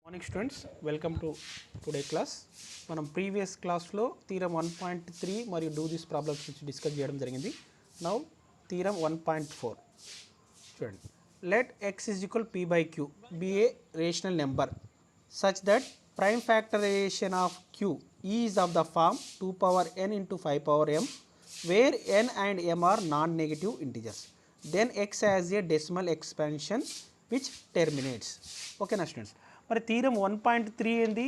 Morning students welcome to today class. మనం previous క్లాస్లో theorem 1.3 మరియు డూ దిస్ ప్రాబ్లమ్స్ నుంచి డిస్కస్ చేయడం జరిగింది. నౌ థీరం 1.4 చూడండి. Let x is equal p by q be a rational number such that prime factorization of q is of the form 2 power n into 5 power m where n and m are non-negative integers. Then x has a decimal expansion which terminates. ఓకేనా students, మరి theorem 1.3 ఏంది,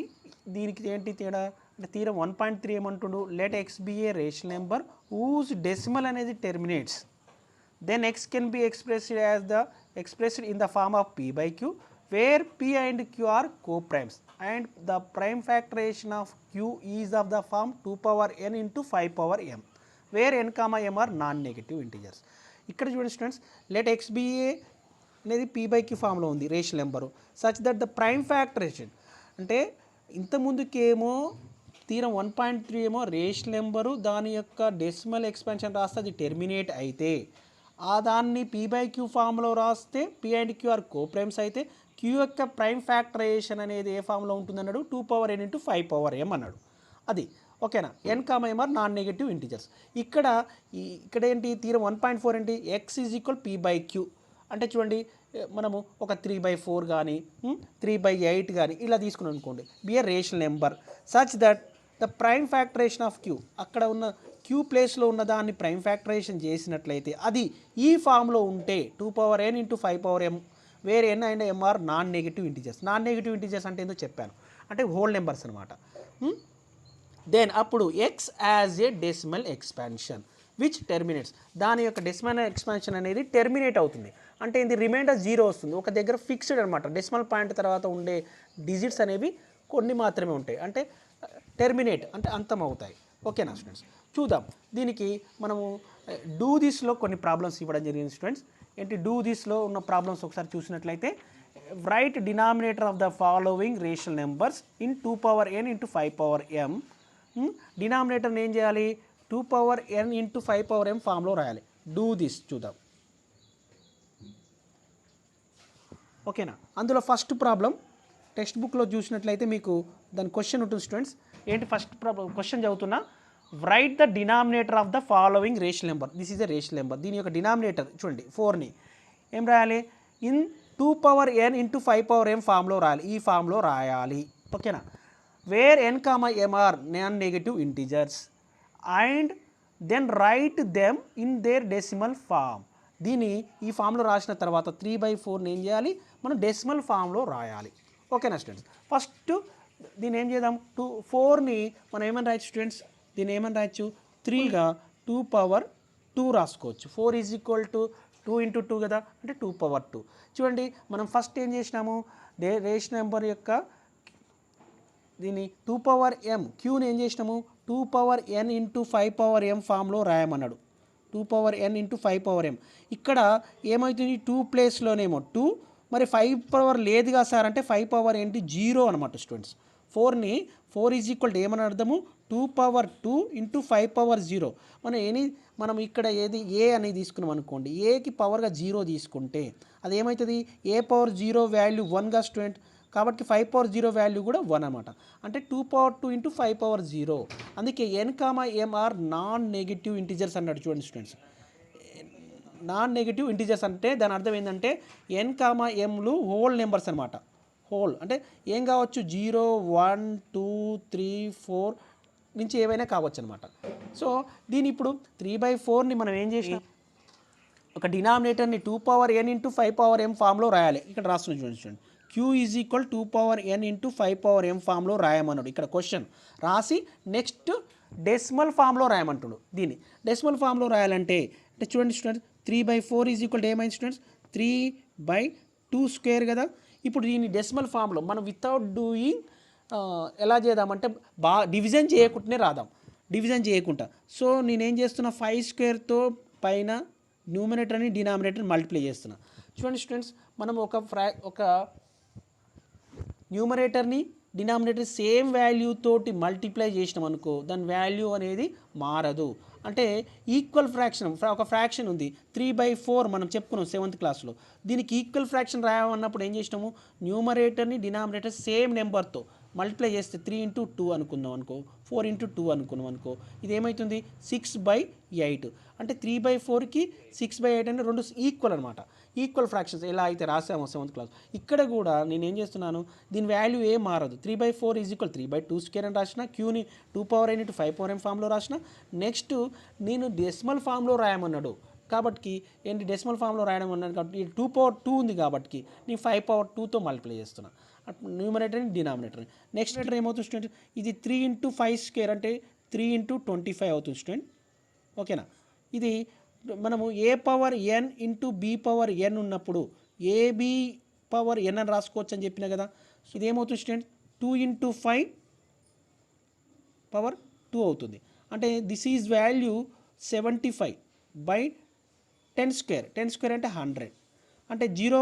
దీనికి ఏంటి తేడా అంటే theorem 1.3 ఏమంటుండు, let X be a rational number whose decimal అనేది terminates, then X can be expressed in the form of p by q where p and q are co-primes and the prime factorization of q is of the form 2 power n into 5 power m where n comma m are non-negative integers. ఇక్కడ చూడండి students, let X be a అనేది p by q ఫామ్లో ఉంది rational number such that the prime factorization అంటే ఇంతకుముందుకేమో theorem 1.3 ఏమో rational number దాని యొక్క డెసిమల్ ఎక్స్పాన్షన్ రాస్తే అది టెర్మినేట్ అయితే ఆ దాన్ని పీ బై క్యూ ఫామ్లో రాస్తే p and q are coprimes అయితే క్యూ యొక్క ప్రైమ్ ఫ్యాక్టరైజేషన్ అనేది ఏ ఫామ్లో ఉంటుందన్నాడు, 2 power n into 5 power m అన్నాడు. అది ఓకేనా, n comma m are non negative integers. ఇక్కడ ఏంటి థీరం 1.4 ఏంటి, x is equal p by q అంటే చూడండి, మనము ఒక 3/4 కానీ 3/8 కానీ ఇలా తీసుకున్నాం అనుకోండి, be a rational number such that the prime factorization of q అక్కడ ఉన్న క్యూ ప్లేస్లో ఉన్న దాన్ని ప్రైమ్ ఫ్యాక్టరైజేషన్ చేసినట్లయితే అది ఈ ఫామ్లో ఉంటే 2 power n into 5 power m where n and m are non negative integers. Non negative integers అంటే ఏందో చెప్పాను, అంటే హోల్ నెంబర్స్ అనమాట. దెన్ అప్పుడు x as a decimal expansion which terminates, దాని యొక్క డెసిమల్ ఎక్స్పాన్షన్ అనేది టెర్మినేట్ అవుతుంది అంటే ఇది రిమైండర్ 0 వస్తుంది. ఒక దగ్గర ఫిక్స్డ్ అనమాట, డెసిమల్ పాయింట్ తర్వాత ఉండే డిజిట్స్ అనేవి కొన్ని మాత్రమే ఉంటాయి, అంటే టెర్మినేట్ అంటే అంతం అవుతాయి. ఓకేనా స్టూడెంట్స్, చూద్దాం దీనికి మనము డూ దిస్లో కొన్ని ప్రాబ్లమ్స్ ఇవ్వడం జరిగింది స్టూడెంట్స్. ఏంటి డూ దిస్లో ఉన్న ప్రాబ్లమ్స్ ఒకసారి చూసినట్లయితే, right denominator of the following rational numbers in 2 power n into 5 power m. డినామినేటర్ని ఏం చేయాలి, 2 power n into 5 power m ఫామ్లో రాయాలి. డూ దిస్ చూద్దాం. ఓకేనా, అందులో ఫస్ట్ ప్రాబ్లం టెక్స్ట్ బుక్లో చూసినట్లయితే మీకు దాని క్వశ్చన్ ఉంటుంది స్టూడెంట్స్. ఏంటి ఫస్ట్ ప్రాబ్లం క్వశ్చన్ చదువుతున్నా, right the denominator of the following rational number. This is a rational number, దీని యొక్క డినామినేటర్ చూడండి 4ని ఏం రాయాలి, in 2 power n into 5 power m ఫామ్లో రాయాలి, ఈ ఫామ్లో రాయాలి. ఓకేనా, where n comma m are non negative integers and then write them in their decimal form. దీన్ని ఈ ఫామ్లో రాసిన తర్వాత 3/4ని ఏం చేయాలి, మనం డెసిమల్ ఫామ్లో రాయాలి. ఓకేనా స్టూడెంట్స్, ఫస్ట్ దీన్ని ఏం చేద్దాం, 4ని మనం ఏమని రాయొచ్చు స్టూడెంట్స్, దీన్ని ఏమని రాయొచ్చు, 3గా 2 power 2 రాసుకోవచ్చు. 4 ఈజ్ ఈక్వల్ టు 2 into 2 కదా, అంటే 2 power 2. చూడండి మనం ఫస్ట్ ఏం చేసినాము, రేషనల్ నెంబర్ యొక్క దీన్ని 2 power m క్యూని ఏం చేసినాము, 2 power n into 5 power m ఫామ్లో రాయమన్నాడు. 2 power n into 5 power m ఇక్కడ ఏమవుతుంది, 2 ప్లేస్లోనేమో 2, మరి 5 power లేదుగా సార్ అంటే 5 power ఏంటి 0 అనమాట స్టూడెంట్స్. 4 ఈజ్ ఈక్వల్ టు ఏమని అర్థము, 2 power 2 into 5 power 0. మనం ఇక్కడ ఏది ఏ అనేది తీసుకున్నాం అనుకోండి, ఏకి పవర్గా 0 తీసుకుంటే అది ఏమవుతుంది, ఏ పవర్ 0 వాల్యూ 1గా స్టూడెంట్, కాబట్టి 5 power 0 వాల్యూ కూడా 1 అనమాట, అంటే 2 power 2 into 5 power 0. అందుకే n comma m are non negative integers అన్నాడు చూడండి స్టూడెంట్స్. నాన్ నెగిటివ్ ఇంటిజర్స్ అంటే దాని అర్థం ఏంటంటే ఎన్ కామా ఎంలు హోల్ నెంబర్స్ అనమాట. హోల్ అంటే ఏం కావచ్చు, 0 1 2 3 4 నుంచి ఏవైనా కావచ్చు అనమాట. సో దీని ఇప్పుడు 3/4ని మనం ఏం చేసినాం, ఒక డినామినేటర్ని 2 power n into 5 power m ఫామ్లో రాయాలి. ఇక్కడ రాస్తున్నాం చూడండి, q is equal 2 power n into 5 power m ఫామ్లో రాయమన్నాడు. ఇక్కడ క్వశ్చన్ రాసి నెక్స్ట్ డెసిమల్ ఫామ్లో రాయమంటుడు. దీన్ని డెసిమల్ ఫామ్లో రాయాలంటే అంటే చూడండి స్టూడెంట్స్, 3/4 ఈజ్ ఈక్వల్ ఏమైంది స్టూడెంట్స్, 3/2² కదా. ఇప్పుడు దీన్ని డెసిమల్ ఫామ్లో మనం వితౌట్ డూయింగ్ ఎలా చేద్దామంటే డివిజన్ చేయకుండానే రాదాం, డివిజన్ చేయకుండా. సో నేనేం చేస్తున్నా, 5² పైన న్యూమినేటర్ని డినామినేటర్ని మల్టిప్లై చేస్తున్నా. చూడండి స్టూడెంట్స్, మనం ఒక న్యూమరేటర్ని డినామినేటర్ సేమ్ వాల్యూ తోటి మల్టిప్లై చేసినాం అనుకో దాని వాల్యూ అనేది మారదు. అంటే ఈక్వల్ ఫ్రాక్షన్ ఒక ఫ్రాక్షన్ ఉంది 3/4 మనం చెప్పుకున్నాం 7th క్లాస్లో. దీనికి ఈక్వల్ ఫ్రాక్షన్ రాయమన్నప్పుడు ఏం చేసినాము, న్యూమరేటర్ని డినామినేటర్ సేమ్ నెంబర్తో మల్టిప్లై చేస్తే 3 × 2 అనుకుందాం అనుకో, 4 × 2 అనుకున్నాం అనుకో, ఇది ఏమవుతుంది 6/8. అంటే 3/4కి 6/8 అంటే రెండు ఈక్వల్ అనమాట. ఈక్వల్ ఫ్రాక్షన్స్ ఎలా అయితే రాసామో 7th క్లాస్, ఇక్కడ కూడా నేను ఏం చేస్తున్నాను, దీని వాల్యూ ఏం మారదు. 3/4 = 3/2² అని రాసిన, క్యూని 2n × 5n ఫామ్లో రాసిన. నెక్స్ట్ నేను డెసిమల్ ఫామ్లో రాయమన్నాడు కాబట్టి ఏంటి డెసిమల్ ఫామ్లో రాయడం అన్నాను కాబట్టి 2/2 ఉంది కాబట్టి నేను 5/2తో మల్టిప్లై చేస్తున్నా న్యూమరేటర్ని డినామినేటర్ని. నెక్స్ట్ లెటర్ ఏమవుతుంది స్టూడెంట్, ఇది 3 × 5² అంటే 3 × 25 అవుతుంది స్టూడెంట్. ఓకేనా. ఇది మనము a⁴n × b⁴n ఉన్నప్పుడు ab⁴n అని రాసుకోవచ్చు అని చెప్పినా కదా. ఇదేమవుతుంది స్టూడెంట్ 2 × 5⁴2 అవుతుంది. అంటే దిస్ ఈజ్ వాల్యూ 75/10². 10² అంటే 100. అంటే 0.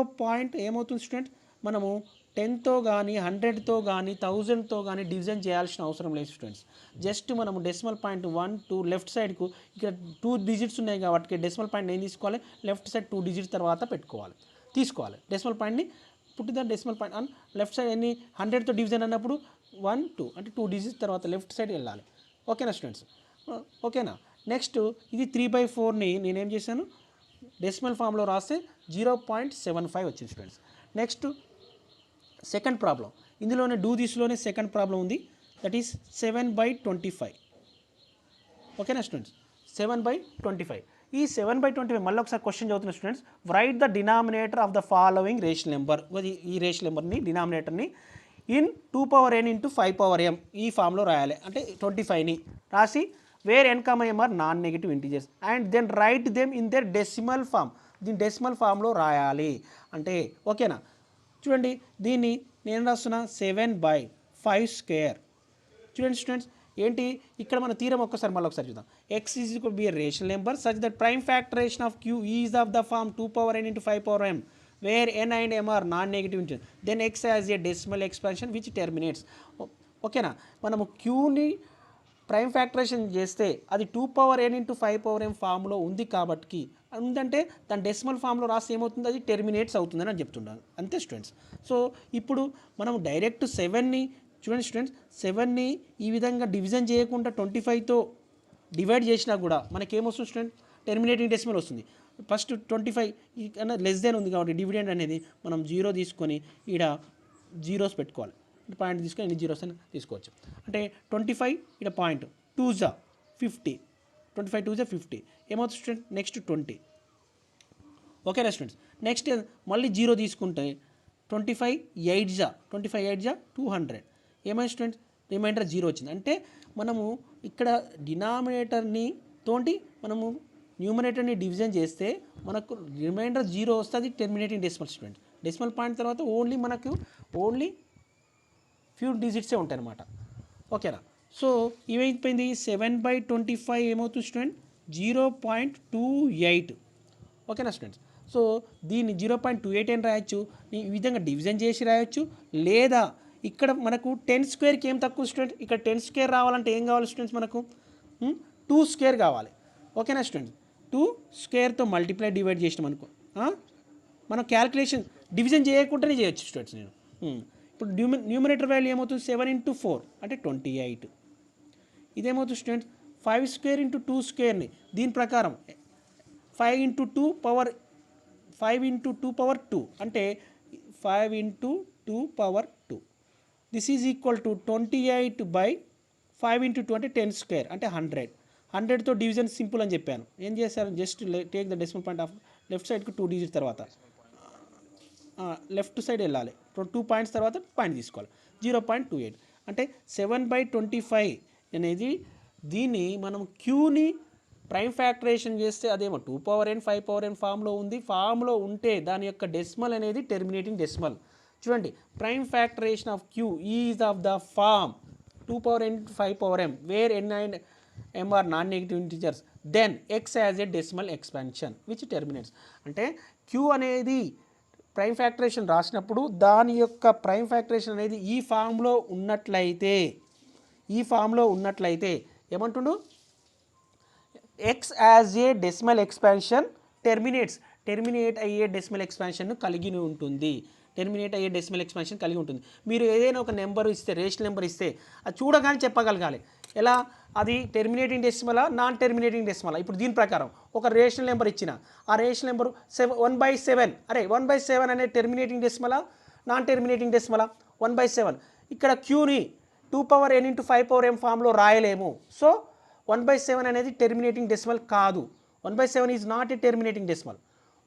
ఏమవుతుంది స్టూడెంట్, మనము 10తో కానీ 100తో కానీ 1000తో కానీ డివిజన్ చేయాల్సిన అవసరం లేదు స్టూడెంట్స్. జస్ట్ మనము డెసిమల్ పాయింట్ 1 2 లెఫ్ట్ సైడ్కు ఇక్కడ 2 డిజిట్స్ ఉన్నాయి కాబట్టి డెసిమల్ పాయింట్ ఏం తీసుకోవాలి, లెఫ్ట్ సైడ్ 2 డిజిట్స్ తర్వాత తీసుకోవాలి డెసిమల్ పాయింట్ని. పుట్టిన decimal point on left side ఎన్ని 100తో డివిజన్ అన్నప్పుడు 1 2 అంటే 2 డిజిట్స్ తర్వాత లెఫ్ట్ సైడ్ వెళ్ళాలి. ఓకేనా స్టూడెంట్స్, ఓకేనా. నెక్స్ట్ ఇది 3/4ని నేనేం చేశాను డెసిమల్ ఫామ్లో రాస్తే 0.75 వచ్చింది స్టూడెంట్స్. నెక్స్ట్ సెకండ్ ప్రాబ్లం, ఇందులోనే డూ దిస్లోనే సెకండ్ ప్రాబ్లం ఉంది, దట్ ఈస్ 7/25. ఓకేనా స్టూడెంట్స్, 7/25. ఈ 7/25 మళ్ళీ ఒకసారి క్వశ్చన్ చదువుతున్న students, right the denominator of the following rational number. ఈ రేషనల్ నెంబర్ని డినామినేటర్ని ఇన్ 2n × 5m ఈ ఫామ్లో రాయాలి. అంటే 25ని రాసి where n, m are non negative integers and then write them in their decimal form. దీని డెసిమల్ ఫామ్లో రాయాలి అంటే ఓకేనా. చూడండి దీన్ని నేను రాస్తున్నా 7/5². చూడండి స్టూడెంట్స్ ఏంటి ఇక్కడ మన తీరం మళ్ళీ ఒకసారి చూద్దాం. x = be a rational number such that prime factoration of q is of the form 2n × 5m where n and m are non-negative integers, then x has a decimal expansion which terminates. ఓకేనా, మనము క్యూని prime factorisation చేస్తే అది 2n × 5m ఫామ్లో ఉంది కాబట్టి ఉందంటే దాని decimal ఫామ్లో రాస్తే ఏమవుతుంది, అది టెర్మినేట్స్ అవుతుందని అని చెప్తున్నాను అంతే స్టూడెంట్స్. సో ఇప్పుడు మనం డైరెక్ట్ 7ని చూడండి స్టూడెంట్స్, 7ని ఈ విధంగా డివిజన్ చేయకుండా 25తో డివైడ్ చేసినా కూడా మనకేమొస్తుంది స్టూడెంట్, టెర్మినేటింగ్ డెసిమల్ వస్తుంది. ఫస్ట్ 25 కన్నా లెస్ దెన్ ఉంది కాబట్టి డివిడెండ్ అనేది మనం 0 తీసుకొని ఈడ జీరోస్ పెట్టుకోవాలి. పాయింట్ తీసుకొని ఎన్ని జీరోస్ అని తీసుకోవచ్చు. అంటే 25 ఇక్కడ పాయింట్ 2 50, 25 2 50 ఏమవుతుంది స్టూడెంట్, నెక్స్ట్ 20. ఓకేనా స్టూడెంట్స్, నెక్స్ట్ మళ్ళీ 0 తీసుకుంటే 25 8 200 ఏమైంది స్టూడెంట్స్, రిమైండర్ 0 వచ్చింది. అంటే మనము ఇక్కడ డినామినేటర్ని తోటి మనము న్యూమరేటర్ని డివిజన్ చేస్తే మనకు రిమైండర్ 0 వస్తుంది, terminating decimal student. Decimal point తర్వాత ఓన్లీ ఫ్యూ డిజిట్సే ఉంటాయి అన్నమాట. ఓకేనా. సో ఏమైపోయింది 7/25 ఏమవుతుంది స్టూడెంట్ 0.28. ఓకేనా స్టూడెంట్స్. సో దీన్ని 0.28 అని రాయొచ్చు, ఈ విధంగా డివిజన్ చేసి రాయొచ్చు, లేదా ఇక్కడ మనకు 10² ఏం తక్కువ స్టూడెంట్, ఇక్కడ 10² రావాలంటే ఏం కావాలి స్టూడెంట్స్, మనకు 2² కావాలి. ఓకేనా స్టూడెంట్స్, 2² మల్టిప్లై డివైడ్ చేసినాం అనుకో మనం క్యాల్కులేషన్ డివిజన్ చేయకుండానే చేయొచ్చు స్టూడెంట్స్. నేను ఇప్పుడు న్యూమరేటర్ వాల్యూ ఏమవుతుంది 7 × 4 అంటే 28. ఇదేమవుతుంది స్టూడెంట్స్ 5² × 2² దీని ప్రకారం 5 × 2 అంటే 5 × 2 దిస్ ఈజ్ ఈక్వల్ టు 28/5 × 2 అంటే 10² అంటే 100తో డివిజన్ సింపుల్ అని చెప్పాను. ఏం చేశారు, just take the decimal point of left సైడ్కి 2 డిజిట్ తర్వాత లెఫ్ట్ సైడ్ వెళ్ళాలి, 2 పాయింట్స్ తర్వాత పాయింట్ తీసుకోవాలి 0.28. అంటే 7/25 అనేది దీన్ని మనం క్యూని ప్రైమ్ ఫ్యాక్టరేషన్ చేస్తే అదేమో 2n 5n ఫామ్లో ఉంది. ఫామ్లో ఉంటే దాని యొక్క డెసిమల్ అనేది టెర్మినేటింగ్ డెసిమల్. చూడండి prime factorization of q is of the form 2n × 5m where n and m are non-negative integers then x has a decimal expansion which terminates. అంటే క్యూ అనేది ప్రైమ్ ఫ్యాక్టరేషన్ రాసినప్పుడు దాని యొక్క prime factorisation అనేది ఈ ఫామ్లో ఉన్నట్లయితే ఏమంటుండు, x as a decimal expansion terminate అయ్యే డెసిమల్ ఎక్స్పాన్షన్ను కలిగి ఉంటుంది. మీరు ఏదైనా ఒక నెంబర్ ఇస్తే, రేషనల్ నెంబర్ ఇస్తే అది చూడగానే చెప్పగలగాలి. ఎలా, అది టెర్మినేటింగ్ డెసిమలా నాన్ టెర్మినేటింగ్ డెసిమలా. ఇప్పుడు దీని ప్రకారం ఒక రేషనల్ నెంబర్ ఇచ్చిన, ఆ రేషనల్ నెంబరు 1/7, అరే 1/7 అనే టెర్మినేటింగ్ డెసిమలా నాన్ టెర్మినేటింగ్ డెసిమలా? 1/7. ఇక్కడ క్యూని 2n × 5m ఫామ్లో రాయలేము. సో 1/7 అనేది టెర్మినేటింగ్ డెసిమల్ కాదు. 1/7 is not a terminating decimal.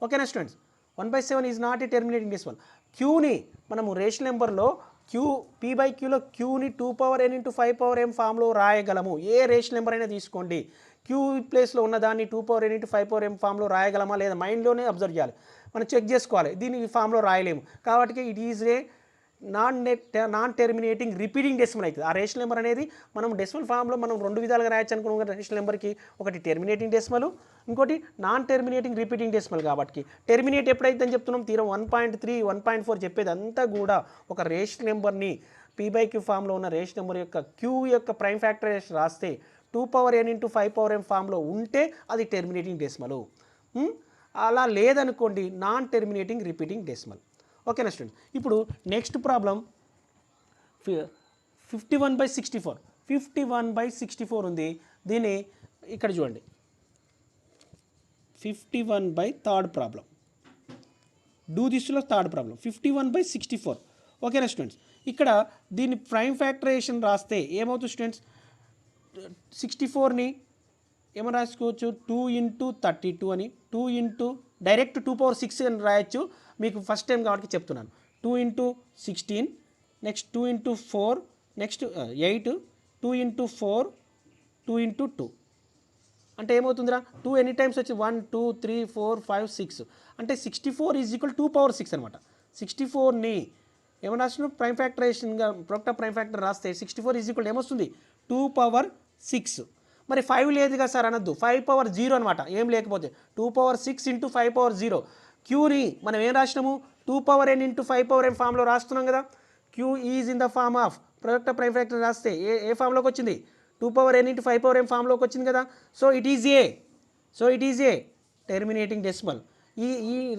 ఓకేనా students? 1/7 is not a terminating decimal. క్యూని మనము రేషనల్ నెంబర్లో p/qలో క్యూని 2n × 5m ఫామ్లో రాయగలము. ఏ రేషనల్ నెంబర్ అయినా తీసుకోండి, క్యూ ప్లేస్లో ఉన్నదాన్ని 2n × 5m ఫామ్లో రాయగలమా లేదా మైండ్లోనే అబ్జర్వ్ చేయాలి, మనం చెక్ చేసుకోవాలి. దీన్ని ఈ ఫామ్లో రాయలేము కాబట్టి it is a non terminating repeating decimal అవుతుంది. ఆ రేషనల్ నెంబర్ అనేది మనం డెసిమల్ ఫామ్లో మనం రెండు విధాలుగా రాయొచ్చు అనుకున్నాం. రేషనల్ నెంబర్కి ఒకటి టెర్మినేటింగ్ డెసిమల్, ఇంకోటి నాన్ టెర్మినేటింగ్ రిపీటింగ్ డెసిమల్. కాబట్టి టెర్మినేట్ ఎప్పుడైతే అని చెప్తున్నాం, తీరం 1.3, 1.4 చెప్పేది అంతా కూడా ఒక రేషనల్ నెంబర్ని p/q ఫామ్లో ఉన్న రేషనల్ నెంబర్ యొక్క క్యూ యొక్క ప్రైమ్ ఫ్యాక్టరైజేషన్ రాస్తే 2n × 5m ఫామ్లో ఉంటే అది టెర్మినేటింగ్ డెసిమల్. అలా లేదనుకోండి నాన్ టెర్మినేటింగ్ రిపీటింగ్ డెసిమల్. ఓకేనా స్టూడెంట్? ఇప్పుడు నెక్స్ట్ ప్రాబ్లం 51/64. 51/64 ఉంది. దీన్ని ఇక్కడ చూడండి, 51/3rd ప్రాబ్లం. డూ దిస్లో థర్డ్ ప్రాబ్లం 51/64. ఓకేనా స్టూడెంట్స్? ఇక్కడ దీన్ని ప్రైమ్ ఫ్యాక్టరైజేషన్ రాస్తే ఏమవుతుంది స్టూడెంట్స్, 64ని ఏమని రాసుకోవచ్చు, 2 × 32 అని, 2 × డైరెక్ట్ 2/6 అని రాయొచ్చు. మీకు ఫస్ట్ టైం కాబట్టి చెప్తున్నాను. 2 × 16, నెక్స్ట్ 2 × 4, నెక్స్ట్ 8, 2 × 4, 2 × 2 అంటే ఏమవుతుందిరా, 2 ఎనీ టైమ్స్ వచ్చి 1 2 3 4 5 6 అంటే 64 = 2/6 అనమాట. 64ని ఏమని రాసిన ప్రైమ్ ఫ్యాక్టరైజేషన్గా ప్రొడక్ట్ ఆఫ్ ప్రైమ్ ఫ్యాక్టర్ రాస్తే 64 = ఏమొస్తుంది, 2/6. మరి 5 లేదు కదా సార్ అనొద్దు, 5/0 అనమాట. ఏం లేకపోతే 2/6 × 5/0. క్యూని మనం ఏం రాసినాము, 2n × 5m ఫామ్లో రాస్తున్నాం కదా. Q is in the form of product of prime factor రాస్తే ఏ ఫామ్లోకి వచ్చింది, 2n × 5m ఫామ్లోకి వచ్చింది కదా. So it is a terminating decimal. ఈ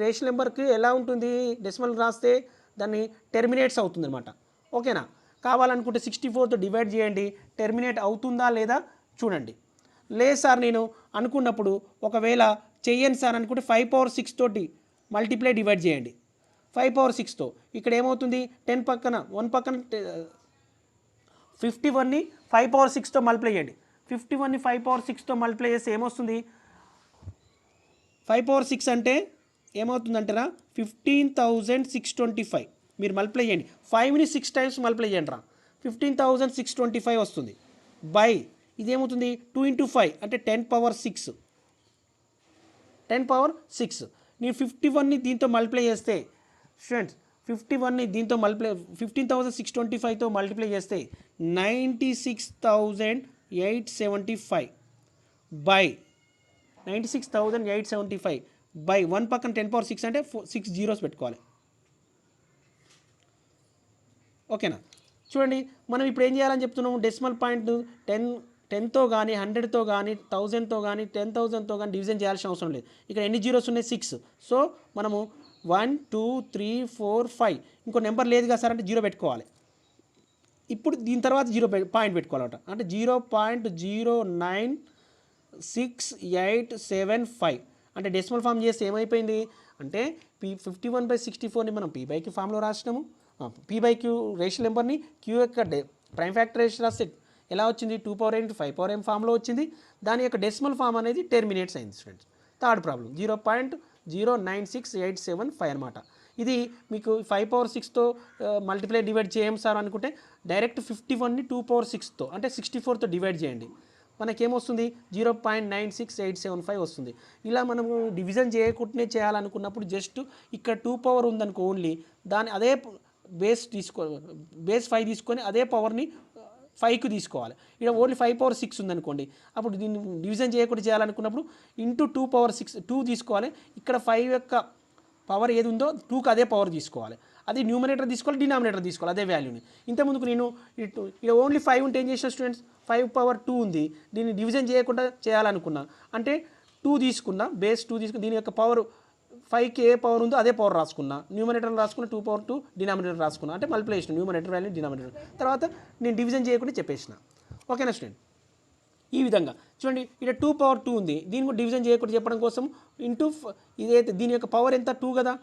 రేషనల్ నెంబర్కి ఎలా ఉంటుంది, డెసిమల్ రాస్తే దాన్ని టెర్మినేట్స్ అవుతుంది అనమాట. ఓకేనా? కావాలనుకుంటే 64తో డివైడ్ చేయండి, టెర్మినేట్ అవుతుందా లేదా చూడండి. లేదు సార్ నేను అనుకున్నప్పుడు ఒకవేళ చెయ్యను సార్ అనుకుంటే 5/6 తోటి మల్టిప్లై డివైడ్ చేయండి. 5/6తో ఇక్కడ ఏమవుతుంది, 10 పక్కన 1 పక్కన 51ని 5/6తో మల్టిప్లై చేయండి. 51ని 5/6తో మల్టిప్లై చేస్తే ఏమొస్తుంది, 5/6 అంటే ఏమవుతుందంటారా, 15,625. మీరు మల్టిప్లై చేయండి, 5ని 6 టైమ్స్ మల్టిప్లై చేయండి రా, 15,625 వస్తుంది. బై ఇదేమవుతుంది 2 × 5 అంటే 10/6. నేను 51ని దీంతో మల్టిప్లై చేస్తే స్టూడెంట్స్, 51ని దీంతో మల్టిప్లై 15,625తో మల్టిప్లై చేస్తే 96,875 బై 96,875 బై 1 పక్కన 10/6 అంటే 6 zeros పెట్టుకోవాలి. ఓకేనా? చూడండి, మనం ఇప్పుడు ఏం చేయాలని చెప్తున్నాము, డెసిమల్ పాయింట్ 10తో కానీ 100తో కానీ 1000తో కానీ 10,000తో కానీ డివిజన్ చేయాల్సిన అవసరం లేదు. ఇక్కడ ఎన్ని జీరోస్ ఉన్నాయి, 6. సో మనము 1 2 3 4 5 ఇంకో నెంబర్ లేదు కదా సార్ అంటే 0 పెట్టుకోవాలి. ఇప్పుడు దీని తర్వాత 0 పాయింట్ పెట్టుకోవాలన్నమాట. అంటే 0.096875 అంటే డెసిమల్ ఫామ్ చేస్తే ఏమైపోయింది అంటే 51/64ని మనం p/q ఫామ్లో రాసినాము. p/q రేషనల్ నెంబర్ని క్యూ యొక్క ప్రైమ్ ఫ్యాక్టరైజేషన్ రాస్తే ఎలా వచ్చింది, 2n × 5m ఫామ్లో వచ్చింది. దాని యొక్క డెసిమల్ ఫామ్ అనేది టెర్మినేట్స్ అయింది స్టూడెంట్స్. థర్డ్ ప్రాబ్లం 0.096875 అనమాట. ఇది మీకు 5/6తో మల్టిప్లై డివైడ్ చేయం సార్ అనుకుంటే డైరెక్ట్ 51ని 2/6తో అంటే 64తో డివైడ్ చేయండి, మనకేమొస్తుంది 0.96875 వస్తుంది. ఇలా మనము డివిజన్ చేయకుండానే చేయాలనుకున్నప్పుడు జస్ట్ ఇక్కడ 2 పవర్ ఉందనుకో ఓన్లీ, దాని అదే బేస్ 5 తీసుకొని అదే పవర్ని 5కు తీసుకోవాలి. ఇక్కడ ఓన్లీ 5/6 ఉందనుకోండి, అప్పుడు దీన్ని డివిజన్ చేయకుండా చేయాలనుకున్నప్పుడు ఇంటూ 2/6 2 తీసుకోవాలి. ఇక్కడ 5 యొక్క పవర్ ఏది ఉందో 2కి అదే పవర్ తీసుకోవాలి. అది న్యూమరేటర్ తీసుకోవాలి, డినామినేటర్ తీసుకోవాలి అదే వాల్యూని. ఇంతకుముందుకు నేను ఇక ఓన్లీ 5 ఉంటే ఏం చేసిన స్టూడెంట్స్, 5 పవర్ 2 ఉంది, దీన్ని డివిజన్ చేయకుండా చేయాలనుకున్నా అంటే 2 తీసుకున్నా, బేస్ 2 తీసుకుని దీని యొక్క పవర్ 5కి ఏ పవర్ ఉందో అదే పవర్ రాసుకున్నా, న్యూమరేటర్ రాసుకున్న 2 పవర్ 2 డినామినేటర్ రాసుకున్నా, అంటే మల్టిప్లికేషన్ న్యూమరేటర్ వాల్యూ డినామినేటర్. తర్వాత నేను డివిజన్ చేయకుండా చెప్పేసిన. ఓకేనా స్టూడెంట్? ఈ విధంగా చూడండి, ఇక్కడ 2 పవర్ 2 ఉంది, దీన్ని కూడా డివిజన్ చేయకుండా చెప్పడం కోసం ఇంటూ ఇదైతే దీని యొక్క పవర్ ఎంత 2 కదా,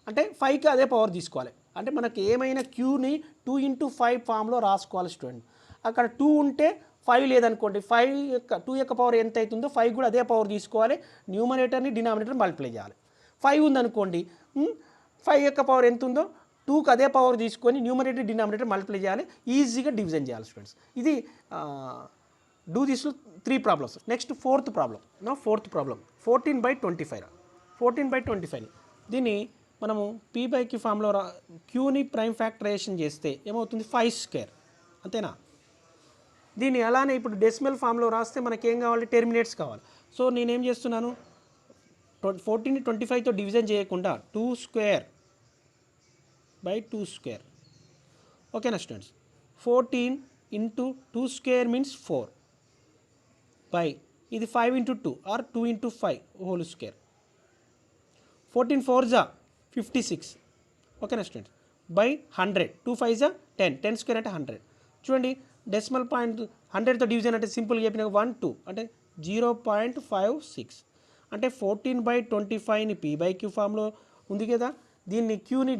అంటే 5కి అదే పవర్ తీసుకోవాలి. అంటే మనకి ఏమైనా క్యూని 2 × 5 ఫామ్లో రాసుకోవాలి స్టూడెంట్. అక్కడ 2 ఉంటే 5 లేదనుకోండి, 2 యొక్క పవర్ ఎంత అవుతుందో 5 కూడా అదే పవర్ తీసుకోవాలి, న్యూమరేటర్ని డినామినేటర్ మల్టిప్లై చేయాలి. 5 ఉందనుకోండి, 5 యొక్క పవర్ ఎంత ఉందో 2కి అదే పవర్ తీసుకొని న్యూమరేటర్ డినామినేటర్ మల్టిప్లై చేయాలి, ఈజీగా డివిజన్ చేయాలి స్టూడెంట్స్. ఇది డూ దిస్లో 3 ప్రాబ్లమ్స్. Next 4th problem. నా 4th ప్రాబ్లం 14/25. 14/25 దీన్ని మనము p/q ఫామ్లో క్యూని ప్రైమ్ ఫ్యాక్టరైజేషన్ చేస్తే ఏమవుతుంది, 5². అంతేనా? దీన్ని అలానే ఇప్పుడు డెసిమల్ ఫామ్లో రాస్తే మనకేం కావాలి, టెర్మినేట్స్ కావాలి. సో నేనేం చేస్తున్నాను, 14ని 25తో డివిజన్ చేయకుండా 2² ఓకేనా స్టూడెంట్స్? 14 × 2² మీన్స్ 4 బై ఇది 5 × 2 ఆర్ 2 × 5 హోల్ స్క్వేర్. 14 4 జా 56 ఓకేనా స్టూడెంట్స్, బై 100. 2 5 జా 10, 10² అంటే 100. చూడండి డెసిమల్ పాయింట్ 100తో డివిజన్ అంటే సింపుల్గా చెప్పిన 1 2 అంటే 0.56 అంటే 14/25ని p/q ఫామ్లో ఉంది కదా, దీన్ని క్యూని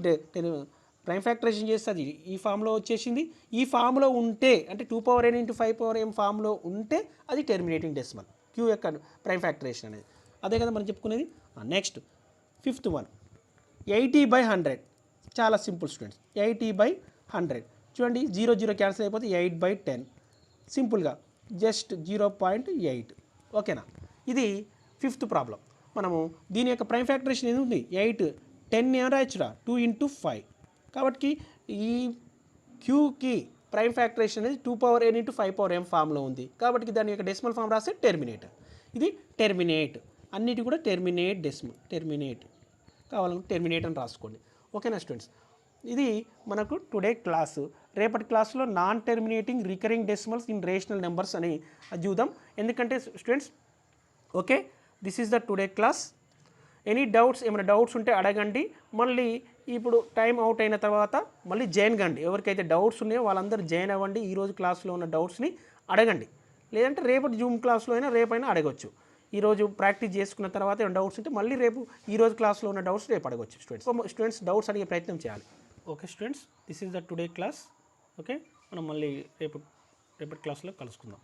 ప్రైమ్ ఫ్యాక్టరైజేషన్ చేస్తే అది ఈ ఫామ్లో వచ్చేసింది. ఈ ఫామ్లో ఉంటే అంటే 2 పవర్ n × 5 పవర్ m ఫామ్లో ఉంటే అది టెర్మినేటింగ్ డెసిమల్, క్యూ యొక్క ప్రైమ్ ఫ్యాక్టరైజేషన్ అనేది. అదే కదా మనం చెప్పుకునేది. Next 5th one 80/100. చాలా సింపుల్ స్టూడెంట్స్, 80/100. చూడండి 0 0 క్యాన్సిల్ అయిపోతే 8/10, సింపుల్గా జస్ట్ 0.8. ఓకేనా? ఇది 5th ప్రాబ్లం. మనము దీని యొక్క ప్రైమ్ ఫ్యాక్టరైజేషన్ ఏది ఉంది, 8 10 ఏం రాయొచ్చురా 2 × 5. కాబట్టి ఈ క్యూకి ప్రైమ్ ఫ్యాక్టరైజేషన్ అనేది 2 పవర్ n × 5 పవర్ m ఫామ్లో ఉంది. కాబట్టి దాని యొక్క డెసిమల్ ఫామ్ రాస్తే టెర్మినేట్. ఇది టెర్మినేట్, అన్నిటి కూడా టెర్మినేట్ డెసిమల్, టెర్మినేట్ కావాలనుకుంటే టెర్మినేట్ అని రాసుకోండి. ఓకేనా స్టూడెంట్స్? ఇది మనకు టుడే క్లాసు. రేపటి క్లాస్లో non terminating recurring decimals in rational numbers అని చూద్దాం. ఎందుకంటే students okay, this is the today class. Any doubts, ఏమైనా డౌట్స్ ఉంటే అడగండి. మళ్ళీ ఇప్పుడు టైం అవుట్ అయిన తర్వాత మళ్ళీ జాయిన్ కండి. ఎవరికైతే డౌట్స్ ఉన్నాయో వాళ్ళందరూ జాయిన్ అవ్వండి. ఈరోజు క్లాస్లో ఉన్న డౌట్స్ని అడగండి, లేదంటే రేపటి జూమ్ క్లాస్లో అయినా రేపైనా అడగవచ్చు. ఈరోజు ప్రాక్టీస్ చేసుకున్న తర్వాత ఏమైనా డౌట్స్ ఉంటే మళ్ళీ రేపు ఈరోజు క్లాస్లో ఉన్న డౌట్స్ రేపు అడగవచ్చు స్టూడెంట్స్ డౌట్స్ అడిగే ప్రయత్నం చేయాలి. Okay students, this is the today class. Okay, మనం మళ్ళీ రేపటి క్లాస్లో కలుసుకుందాం.